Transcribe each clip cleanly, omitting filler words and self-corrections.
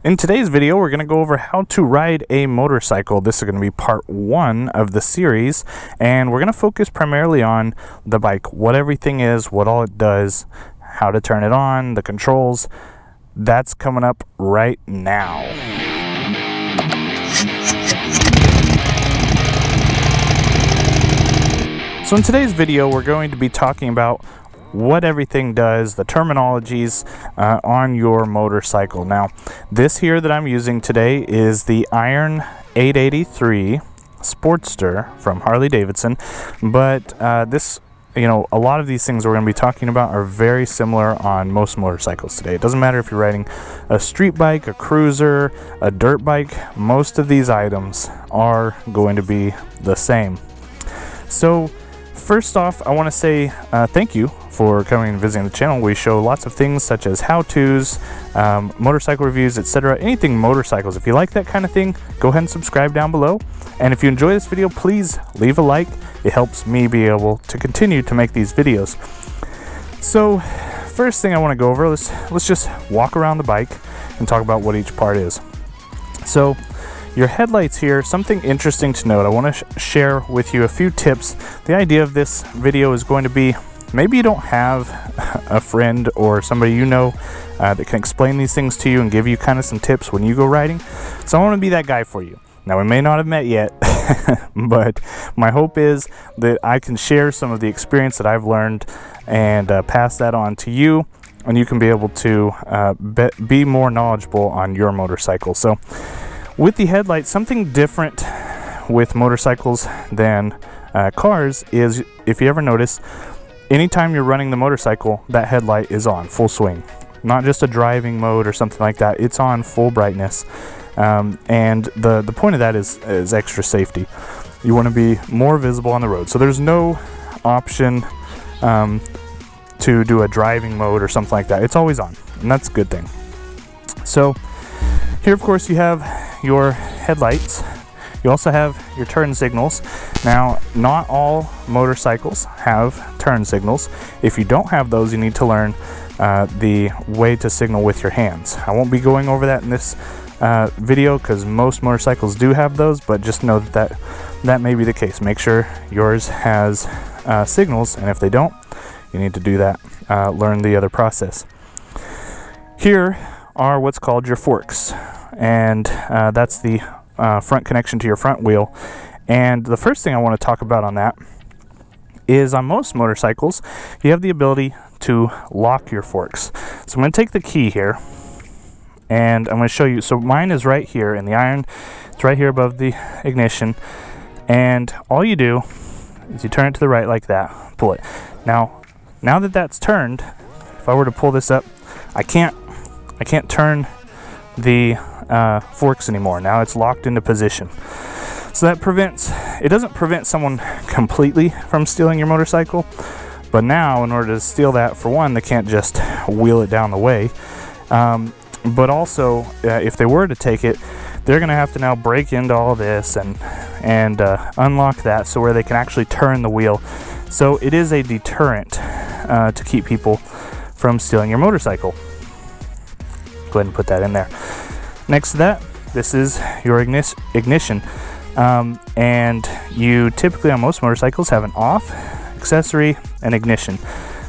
In today's video, we're going to go over how to ride a motorcycle. This is going to be part 1 of the series, and we're going to focus primarily on the bike, what everything is, what all it does, how to turn it on, the controls. That's coming up right now. So in today's video, we're going to be talking about what everything does, the terminologies on your motorcycle. Now, this here that I'm using today is the Iron 883 Sportster from Harley Davidson, but this, a lot of these things we're going to be talking about are very similar on most motorcycles today. It doesn't matter if you're riding a street bike, a cruiser, a dirt bike, most of these items are going to be the same. So first off, I want to say thank you for coming and visiting the channel. We show lots of things such as how-tos, motorcycle reviews, etc. Anything motorcycles. If you like that kind of thing, go ahead and subscribe down below. And if you enjoy this video, please leave a like. It helps me be able to continue to make these videos. So first thing I want to go over, let's just walk around the bike and talk about what each part is. So your headlights here, something interesting to note. I want to share with you a few tips. The idea of this video is going to be, maybe you don't have a friend or somebody you know that can explain these things to you and give you kind of some tips when you go riding. So I want to be that guy for you. Now, we may not have met yet, but my hope is that I can share some of the experience that I've learned and pass that on to you, and you can be able to be more knowledgeable on your motorcycle. So with the headlights, something different with motorcycles than cars is, if you ever notice, anytime you're running the motorcycle, that headlight is on full swing. Not just a driving mode or something like that. It's on full brightness. And the point of that is extra safety. You want to be more visible on the road. So there's no option to do a driving mode or something like that. It's always on, and that's a good thing. So here, of course, you have your headlights. You also have your turn signals. Now, not all motorcycles have turn signals. If you don't have those, you need to learn the way to signal with your hands. I won't be going over that in this video because most motorcycles do have those, but just know that may be the case. Make sure yours has signals, and if they don't, you need to do that. Learn the other process. Here are what's called your forks, and that's the front connection to your front wheel. And the first thing I want to talk about on that is, on most motorcycles, you have the ability to lock your forks. So I'm going to take the key here, and I'm going to show you. So mine is right here in the iron. It's right here above the ignition, and all you do is you turn it to the right like that, pull it. Now that that's turned, if I were to pull this up, I can't turn the forks anymore. Now it's locked into position. So it doesn't prevent someone completely from stealing your motorcycle, but now in order to steal that, for one, they can't just wheel it down the way, but also if they were to take it, they're going to have to now break into all this and unlock that, so where they can actually turn the wheel. So it is a deterrent to keep people from stealing your motorcycle. Go ahead and put that in there. Next to that, this is your ignition, and you typically on most motorcycles have an off, accessory, and ignition.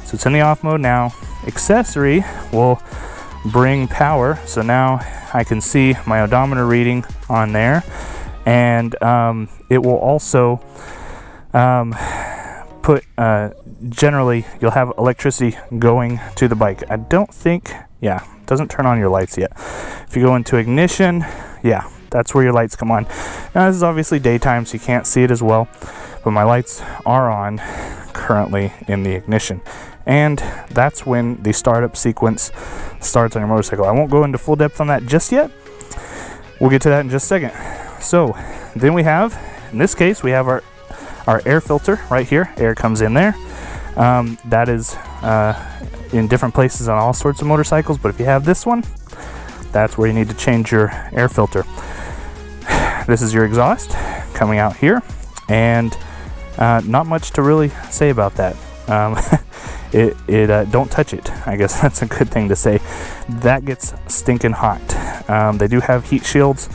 So it's in the off mode now. Accessory will bring power, so now I can see my odometer reading on there, and it will also generally you'll have electricity going to the bike. I don't think, it doesn't turn on your lights yet. If you go into ignition, that's where your lights come on. Now this is obviously daytime, so you can't see it as well, but my lights are on currently in the ignition, and that's when the startup sequence starts on your motorcycle. I won't go into full depth on that just yet. We'll get to that in just a second. So then we have, in this case, we have our air filter right here. Air comes in there. That is in different places on all sorts of motorcycles, but if you have this one, that's where you need to change your air filter. This is your exhaust coming out here, and not much to really say about that. don't touch it. I guess that's a good thing to say. That gets stinking hot. They do have heat shields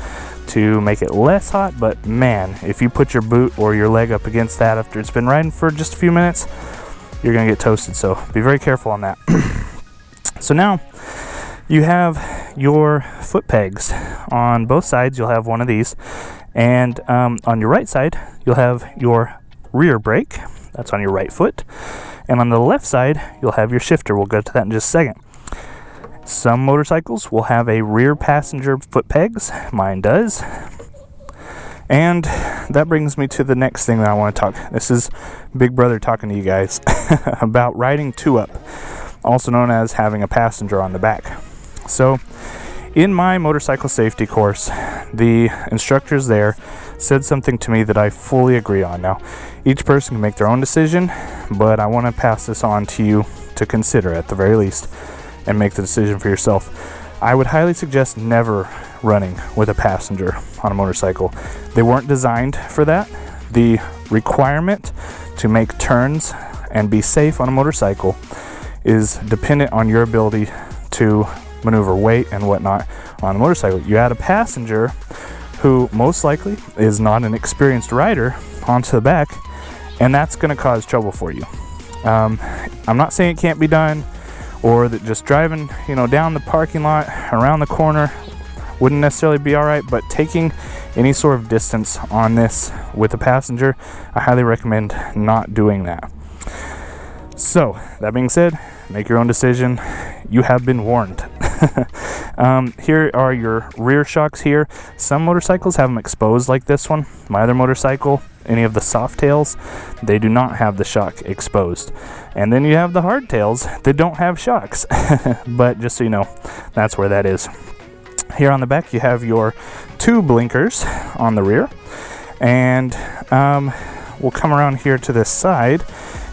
to make it less hot, but man, if you put your boot or your leg up against that after it's been riding for just a few minutes, you're gonna get toasted. So be very careful on that. So now you have your foot pegs. On both sides you'll have one of these, and on your right side you'll have your rear brake. That's on your right foot, and on the left side you'll have your shifter. We'll go to that in just a second. Some motorcycles will have a rear passenger foot pegs. Mine does. And that brings me to the next thing that I want to talk. This is Big Brother talking to you guys about riding two-up, also known as having a passenger on the back. So in my motorcycle safety course, the instructors there said something to me that I fully agree on. Now, each person can make their own decision, but I want to pass this on to you to consider at the very least and make the decision for yourself. I would highly suggest never running with a passenger on a motorcycle. They weren't designed for that. The requirement to make turns and be safe on a motorcycle is dependent on your ability to maneuver weight and whatnot on a motorcycle. You add a passenger who most likely is not an experienced rider onto the back, and that's going to cause trouble for you. I'm not saying it can't be done, or that just driving, down the parking lot, around the corner wouldn't necessarily be alright, but taking any sort of distance on this with a passenger, I highly recommend not doing that. So, that being said, make your own decision. You have been warned. Here are your rear shocks here. Some motorcycles have them exposed like this one. My other motorcycle, any of the soft tails, they do not have the shock exposed. And then you have the hard tails that don't have shocks. But just so you know, that's where that is. Here on the back you have your two blinkers on the rear. And we'll come around here to this side.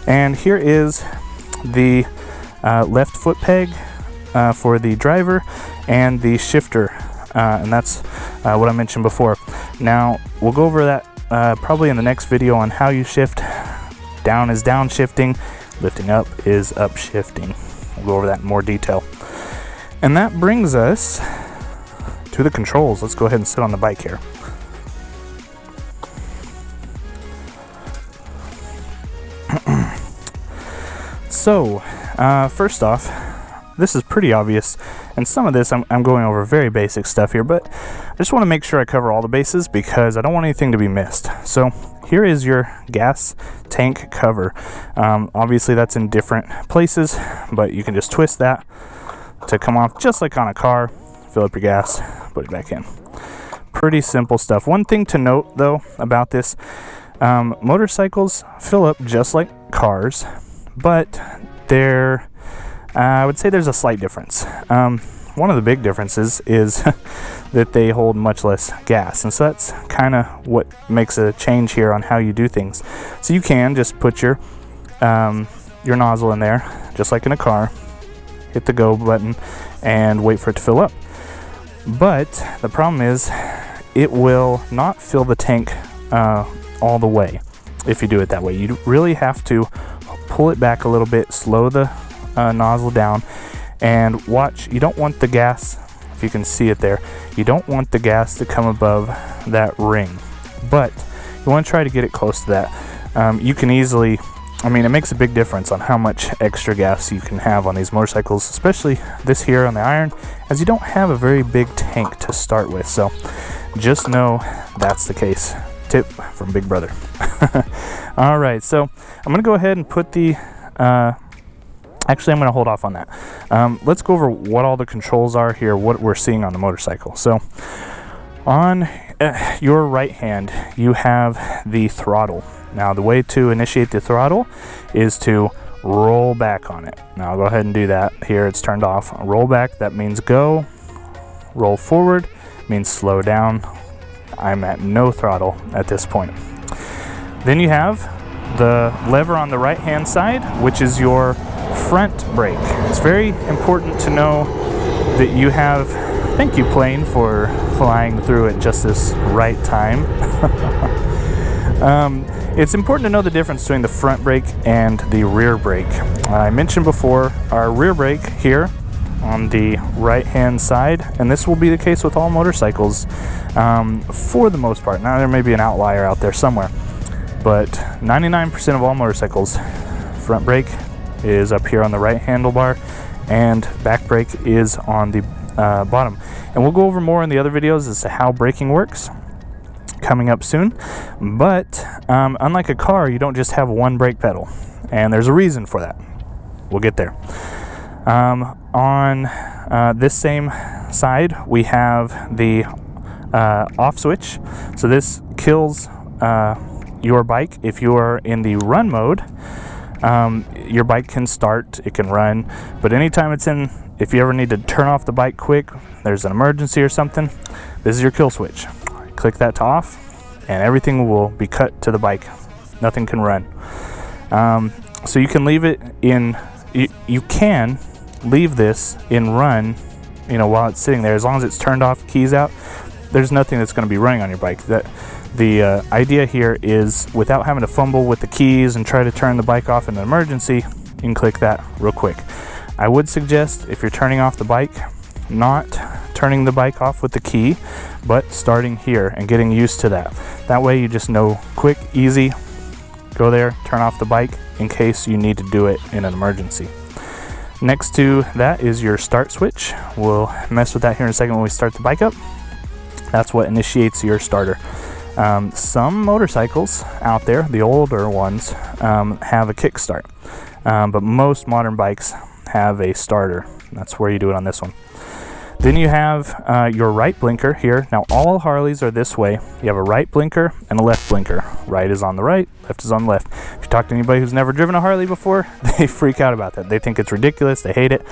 And here is the left foot peg for the driver and the shifter, and that's what I mentioned before. Now we'll go over that probably in the next video on how you shift. Down is downshifting, lifting up is upshifting. We'll go over that in more detail. And that brings us to the controls. Let's go ahead and sit on the bike here. So, first off, this is pretty obvious, and some of this I'm going over very basic stuff here, but I just want to make sure I cover all the bases because I don't want anything to be missed. So here is your gas tank cover. Obviously that's in different places, but you can just twist that to come off just like on a car. Fill up your gas, put it back in. Pretty simple stuff. One thing to note though about this, motorcycles fill up just like cars, but I would say there's a slight difference. One of the big differences is that they hold much less gas, and so that's kind of what makes a change here on how you do things. So you can just put your nozzle in there, just like in a car, hit the go button, and wait for it to fill up. But the problem is, it will not fill the tank all the way if you do it that way. You really have to pull it back a little bit, slow the nozzle down, and watch. You don't want the gas, if you can see it there, you don't want the gas to come above that ring, but you want to try to get it close to that. You can easily, it makes a big difference on how much extra gas you can have on these motorcycles, especially this here on the Iron, as you don't have a very big tank to start with. So just know that's the case. Tip from Big Brother. Alright, so I'm going to go ahead and put the actually I'm going to hold off on that. Let's go over what all the controls are here, what we're seeing on the motorcycle. So on your right hand you have the throttle. Now the way to initiate the throttle is to roll back on it. Now I'll go ahead and do that. Here it's turned off. Roll back, that means go. Roll forward means slow down. I'm at no throttle at this point. Then you have the lever on the right hand side, which is your front brake. It's very important to know that you have, thank you plane for flying through at just this right time. It's important to know the difference between the front brake and the rear brake. I mentioned before our rear brake here on the right hand side, and this will be the case with all motorcycles for the most part. Now there may be an outlier out there somewhere, but 99% of all motorcycles, front brake is up here on the right handlebar and back brake is on the bottom. And we'll go over more in the other videos as to how braking works coming up soon. But unlike a car, you don't just have one brake pedal, and there's a reason for that. We'll get there. On this same side, we have the off switch. So this kills your bike. If you are in the run mode, your bike can start, it can run, but anytime it's in, if you ever need to turn off the bike quick, there's an emergency or something, this is your kill switch. Click that to off and everything will be cut to the bike. Nothing can run. So you can leave it in, you can leave this in run, while it's sitting there. As long as it's turned off, keys out, there's nothing that's going to be running on your bike. The idea here is, without having to fumble with the keys and try to turn the bike off in an emergency, you can click that real quick. I would suggest, if you're turning off the bike, not turning the bike off with the key, but starting here and getting used to that. That way you just know, quick, easy, go there, turn off the bike in case you need to do it in an emergency. Next to that is your start switch. We'll mess with that here in a second when we start the bike up. That's what initiates your starter. Some motorcycles out there, the older ones, have a kickstart, but most modern bikes have a starter. That's where you do it on this one. Then you have your right blinker here. Now all Harleys are this way. You have a right blinker and a left blinker. Right is on the right, left is on the left. If you talk to anybody who's never driven a Harley before, they freak out about that. They think it's ridiculous, they hate it.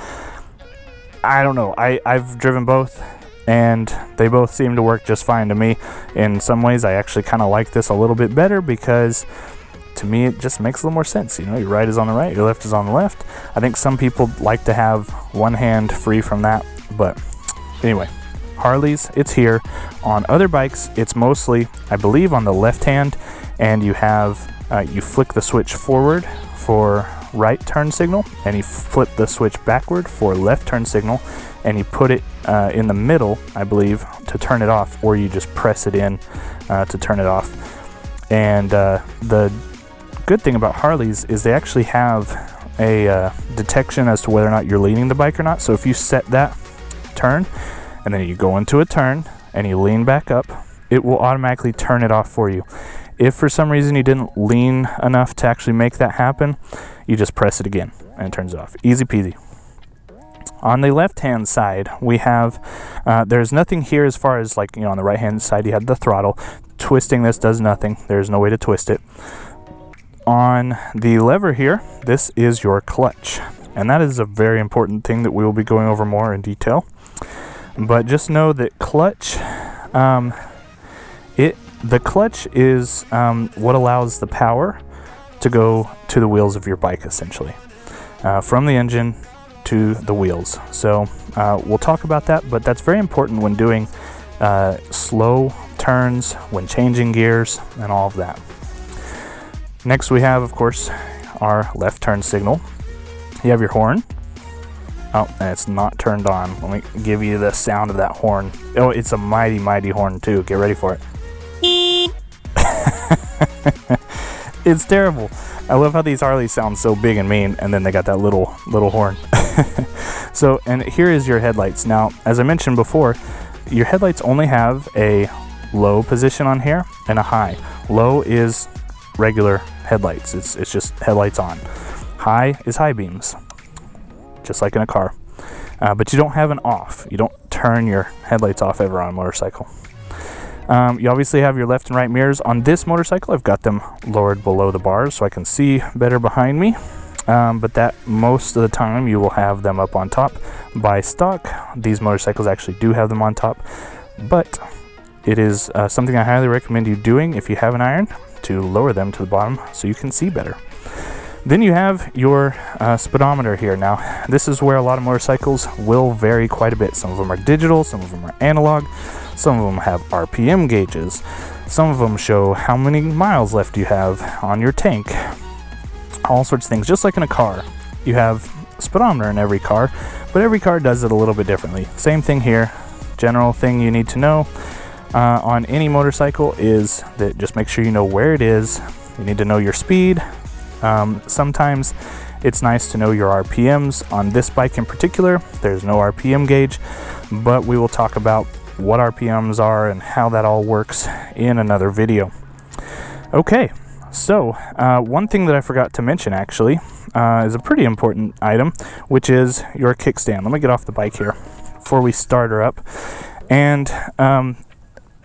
I don't know, I've driven both, and they both seem to work just fine to me. In some ways, I actually kind of like this a little bit better because, to me, it just makes a little more sense. Your right is on the right, your left is on the left. I think some people like to have one hand free from that, but anyway, Harleys, it's here. On other bikes, it's mostly, I believe, on the left hand, and you have, you flick the switch forward for right turn signal, and you flip the switch backward for left turn signal, and you put it in the middle, I believe, to turn it off, or you just press it in to turn it off. And the good thing about Harleys is they actually have a detection as to whether or not you're leaning the bike or not. So if you set that turn, and then you go into a turn, and you lean back up, it will automatically turn it off for you. If for some reason you didn't lean enough to actually make that happen, you just press it again, and it turns it off. Easy peasy. On the left-hand side, we have, there's nothing here as far as, like, on the right-hand side, you have the throttle. Twisting this does nothing. There's no way to twist it. On the lever here, this is your clutch. And that is a very important thing that we will be going over more in detail. But just know that clutch, the clutch is what allows the power to go to the wheels of your bike, essentially. From the engine to the wheels. So we'll talk about that, but that's very important when doing slow turns, when changing gears, and all of that. Next we have, of course, our left turn signal. You have your horn. Oh, and it's not turned on. Let me give you the sound of that horn. Oh, it's a mighty, mighty horn too. Get ready for it. It's terrible. I love how these Harleys sound so big and mean, and then they got that little horn. So, and here is your headlights. Now, as I mentioned before, your headlights only have a low position on here and a high. Low is regular headlights. It's just headlights on. High is high beams, just like in a car. But you don't have an off. You don't turn your headlights off ever on a motorcycle. You obviously have your left and right mirrors. On this motorcycle, I've got them lowered below the bars so I can see better behind me. But that most of the time you will have them up on top. By stock, these motorcycles actually do have them on top, but it is something I highly recommend you doing if you have an iron, to lower them to the bottom so you can see better. Then you have your speedometer here. Now, this is where a lot of motorcycles will vary quite a bit. Some of them are digital, some of them are analog. Some of them have RPM gauges. Some of them show how many miles left you have on your tank. All sorts of things, just like in a car. You have a speedometer in every car, but every car does it a little bit differently. Same thing here. General thing you need to know on any motorcycle is that just make sure you know where it is. You need to know your speed. Sometimes it's nice to know your RPMs. On this bike in particular, there's no RPM gauge, but we will talk about what RPMs are and how that all works in another video. Okay, so one thing that I forgot to mention actually is a pretty important item, which is your kickstand. Let me get off the bike here before we start her up. And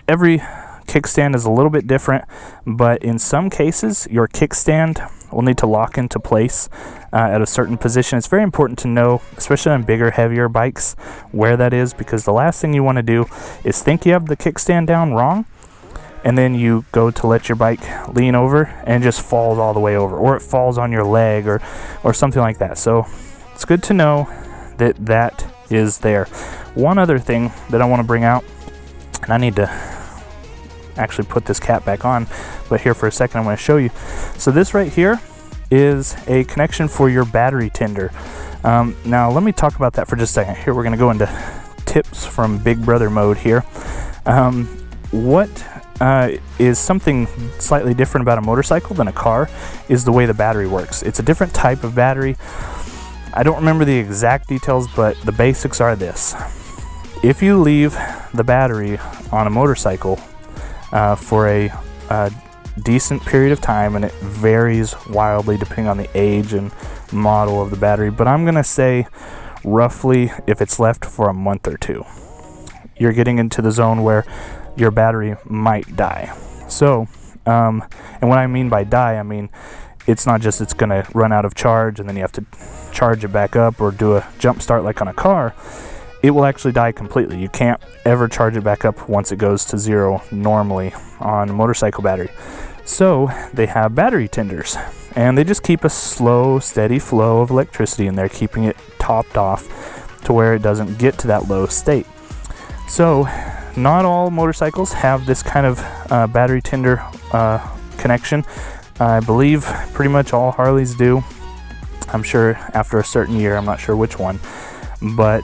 every kickstand is a little bit different, but in some cases your kickstand will need to lock into place at a certain position. It's very important to know, especially on bigger, heavier bikes, where that is, because the last thing you want to do is think you have the kickstand down wrong, and then you go to let your bike lean over and it just falls all the way over, or it falls on your leg, or something like that. So it's good to know that that is there. One other thing that I want to bring out, and I need to actually put this cap back on, but here for a second I'm going to show you. So this right here is a connection for your battery tender. Now let me talk about that for just a second. Here we're going to go into tips from Big Brother mode here. What is something slightly different about a motorcycle than a car is the way the battery works. It's a different type of battery. I don't remember the exact details, but the basics are this. If you leave the battery on a motorcycle for a decent period of time, and it varies wildly depending on the age and model of the battery, but I'm going to say roughly if it's left for a month or two, you're getting into the zone where your battery might die. So, and what I mean by die, I mean it's not just it's going to run out of charge and then you have to charge it back up or do a jump start like on a car. It will actually die completely. You can't ever charge it back up once it goes to zero normally on a motorcycle battery. So they have battery tenders, and they just keep a slow, steady flow of electricity in there, keeping it topped off to where it doesn't get to that low state. So not all motorcycles have this kind of battery tender connection. I believe pretty much all Harleys do. I'm sure after a certain year, I'm not sure which one. But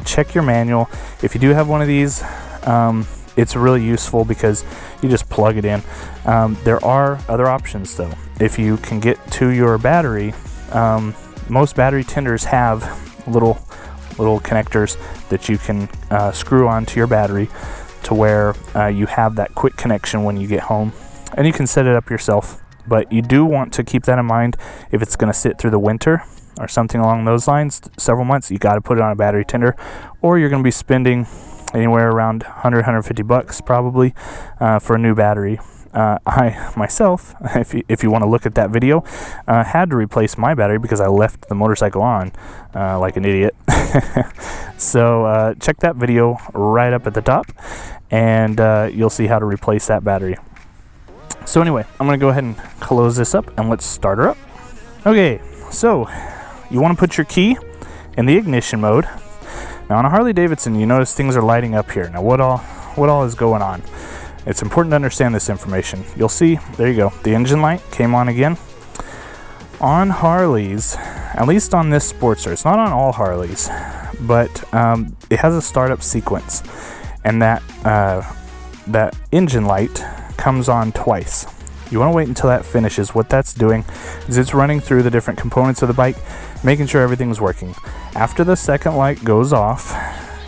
check your manual. If you do have one of these, it's really useful because you just plug it in. There are other options though. If you can get to your battery, most battery tenders have little connectors that you can screw onto your battery to where you have that quick connection when you get home, and you can set it up yourself. But you do want to keep that in mind if it's going to sit through the winter or something along those lines, several months. You got to put it on a battery tender, or you're going to be spending anywhere around $100-$150 probably for a new battery. I myself, if you want to look at that video, had to replace my battery because I left the motorcycle on like an idiot. So check that video right up at the top, and you'll see how to replace that battery. So anyway, I'm going to go ahead and close this up and let's start her up. Okay, so you want to put your key in the ignition mode. Now on a Harley Davidson, you notice things are lighting up here. Now what all is going on? It's important to understand this information. You'll see, there you go, the engine light came on again. On Harleys, at least on this Sportster, it's not on all Harleys, but it has a startup sequence, and that engine light comes on twice. You want to wait until that finishes. What that's doing is it's running through the different components of the bike, making sure everything's working. After the second light goes off,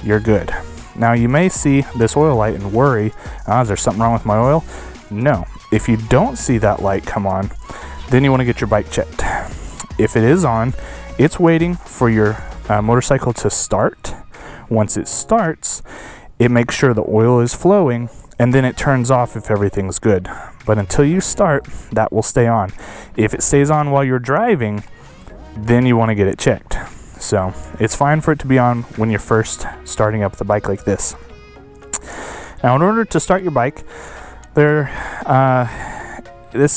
you're good. Now you may see this oil light and worry, is there something wrong with my oil? No. If you don't see that light come on, then you want to get your bike checked. If it is on, it's waiting for your motorcycle to start. Once it starts, it makes sure the oil is flowing, and then it turns off if everything's good. But until you start, that will stay on. If it stays on while you're driving, then you want to get it checked. So it's fine for it to be on when you're first starting up the bike like this. Now in order to start your bike, this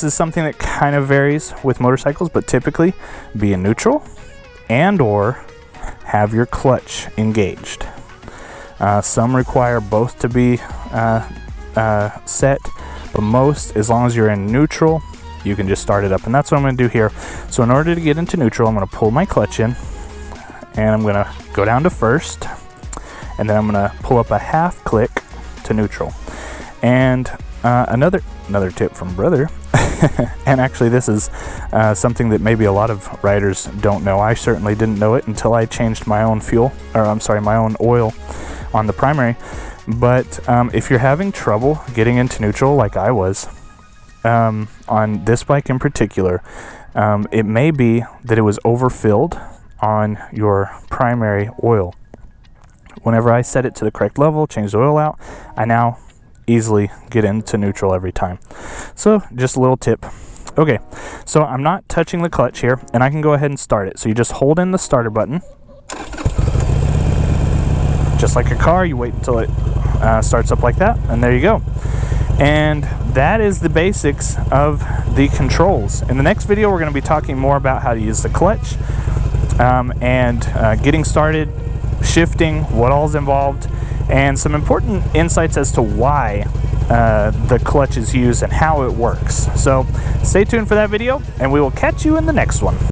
is something that kind of varies with motorcycles, but typically be in neutral and or have your clutch engaged. Some require both to be set, but most, as long as you're in neutral, you can just start it up. And that's what I'm going to do here. So in order to get into neutral, I'm going to pull my clutch in, and I'm going to go down to first, and then I'm going to pull up a half click to neutral. And another tip from brother, and actually this is something that maybe a lot of riders don't know. I certainly didn't know it until I changed my own my own oil on the primary. But if you're having trouble getting into neutral like I was, on this bike in particular, it may be that it was overfilled on your primary oil. Whenever I set it to the correct level, change the oil out, I now easily get into neutral every time. So just a little tip. Okay, so I'm not touching the clutch here, and I can go ahead and start it. So you just hold in the starter button. Just like a car, you wait until it starts up like that, and there you go. And that is the basics of the controls. In the next video, we're going to be talking more about how to use the clutch, and getting started, shifting, what all's involved, and some important insights as to why the clutch is used and how it works. So stay tuned for that video, and we will catch you in the next one.